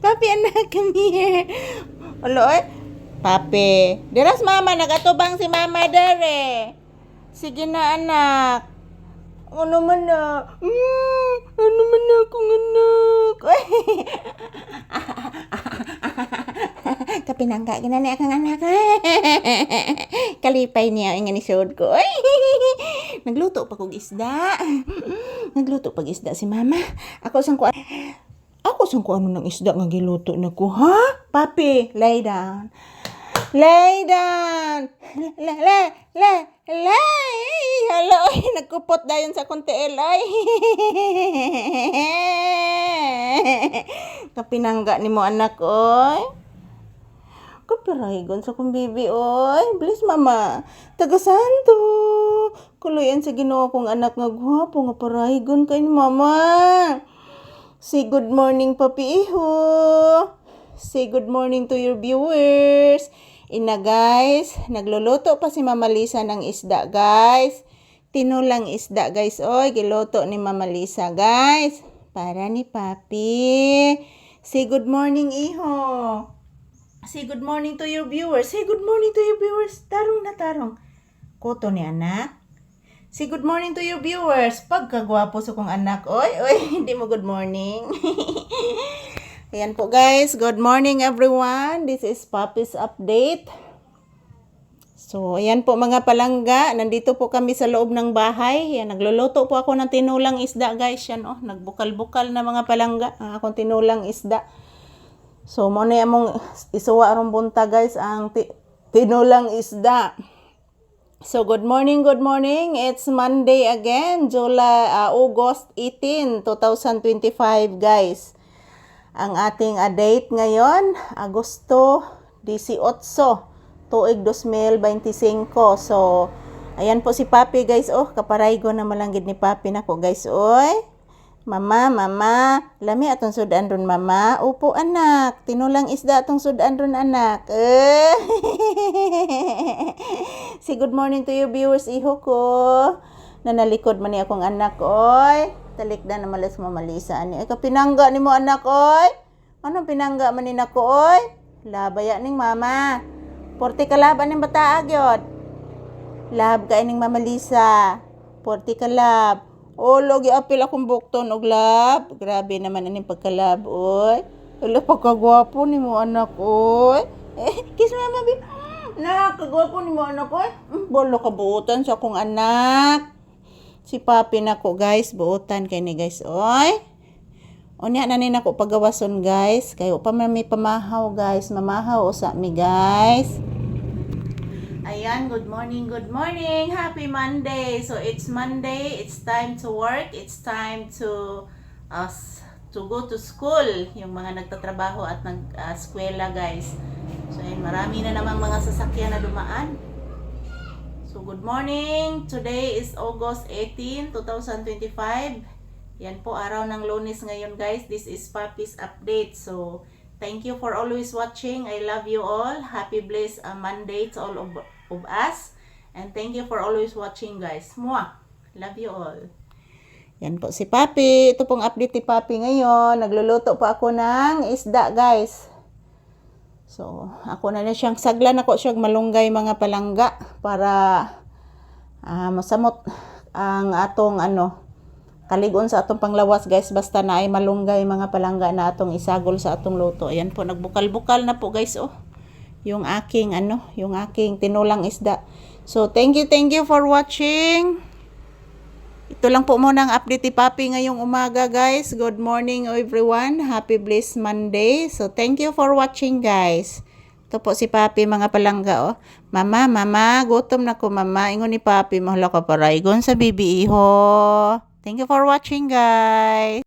Papi, anak, come here. Oloy. Papi. Diras mama, nagatubang si mama dere. Sige na, anak. Ano man na? Ano man na akong anak? Kapinangga, ginani akong anak. Kalipay niya, ingani sud ko. Nagluto pa kong isda. Nagluto pag isda si mama. Ako sang ko ano ng isda nga giluto na ko, ha? Papi, lay down. Lay down. Lay. Hello, nagkupot dayon sa akong tiil, ay. Kapinangga ni mo anak, oy. Kapirahigon sa kong bibi, oy. Bless mama. Taga Santo. Kuluyan sa Ginoo kong anak nga gwapo nga parahigon kay ni mama. Say good morning, Papi Iho. Say good morning to your viewers. Ina guys, nagluluto pa si Mama Lisa ng isda guys. Tinulang isda guys, oy. Giluto ni Mama Lisa guys. Para ni Papi. Say good morning, Iho. Say good morning to your viewers. Say good morning to your viewers. Tarong na tarong. Koto ni anak. Say good morning to your viewers. Pagkagwapo sa kong anak. Oy, hindi mo good morning. Ayan po guys. Good morning everyone. This is Papi's update. So, ayan po mga palangga. Nandito po kami sa loob ng bahay. Ayan, nagluluto po ako ng tinulang isda guys. Yan oh, nagbukal-bukal na mga palangga. Ang akong tinulang isda. So, muna yung mong isuwa arong bunta guys ang tinulang isda. So, good morning. It's Monday again, August 18, 2025, guys. Ang ating date ngayon, Agosto 18, tuig 2025. So, ayan po si Papi, guys. Oh, kaparaygo na malanggid ni Papi nako, guys. Oy. Mama, lami atong sudan ron, mama. Upo, anak. Tinulang isda atong sudan ron, anak. Say good morning to your viewers, iho ko. Nanalikod man ni akong anak, oy. Talikda na malas Mama Lisa ani. Ay, kapinangga ni mo, anak, oy. Anong pinangga man ni nako, oy? Labaya ning mama. Porti ka lab aning bata agyod. Lab ka ining Mama Lisa. Porti ka lab. Oh, logi apil akong bukton og lab. Grabe naman aning pagkalab, oy. Wala pagkagwapo ni mo, anak, oy. Kiss mama, bi. Nakakagwapo ni mo, anak, oy. Bolo ka buutan sa akong anak. Si Papi nako, guys, buutan kay ni guys, oy. Unya na ni nako pagawason, guys. Kayo pa may pamahaw, guys. Mamahaw usa mi, guys. Ayan, good morning. Happy Monday. So, it's Monday. It's time to work. It's time to go to school. Yung mga nagtatrabaho at nag-eskwela, guys. So, ayan, marami na namang mga sasakyan na dumaan. So, good morning. Today is August 18, 2025. Yan po, araw ng Lunes ngayon, guys. This is Papi's update. So, thank you for always watching. I love you all. Happy blessed Monday to all of us. And thank you for always watching, guys. Mwah! Love you all. Yan po si Papi. Ito pong update ni Papi ngayon. Nagluluto pa ako ng isda, guys. So, ako na siyang saglan ako siyang malunggay mga palangga para masamot ang atong kaligon sa atong panglawas, guys. Basta na ay malunggay mga palangga na atong isagol sa atong luto. Ayan po, nagbukal-bukal na po, guys, oh. Yung aking tinulang isda. So, thank you for watching. Ito lang po muna ang update ni Papi ngayong umaga, guys. Good morning, everyone. Happy blessed Monday. So, thank you for watching, guys. Ito po si Papi, mga palangga, oh. Mama, gutom na ko, mama. Ingon ni Papi, mahala ka paraygon sa bibi, iho. Thank you for watching, guys.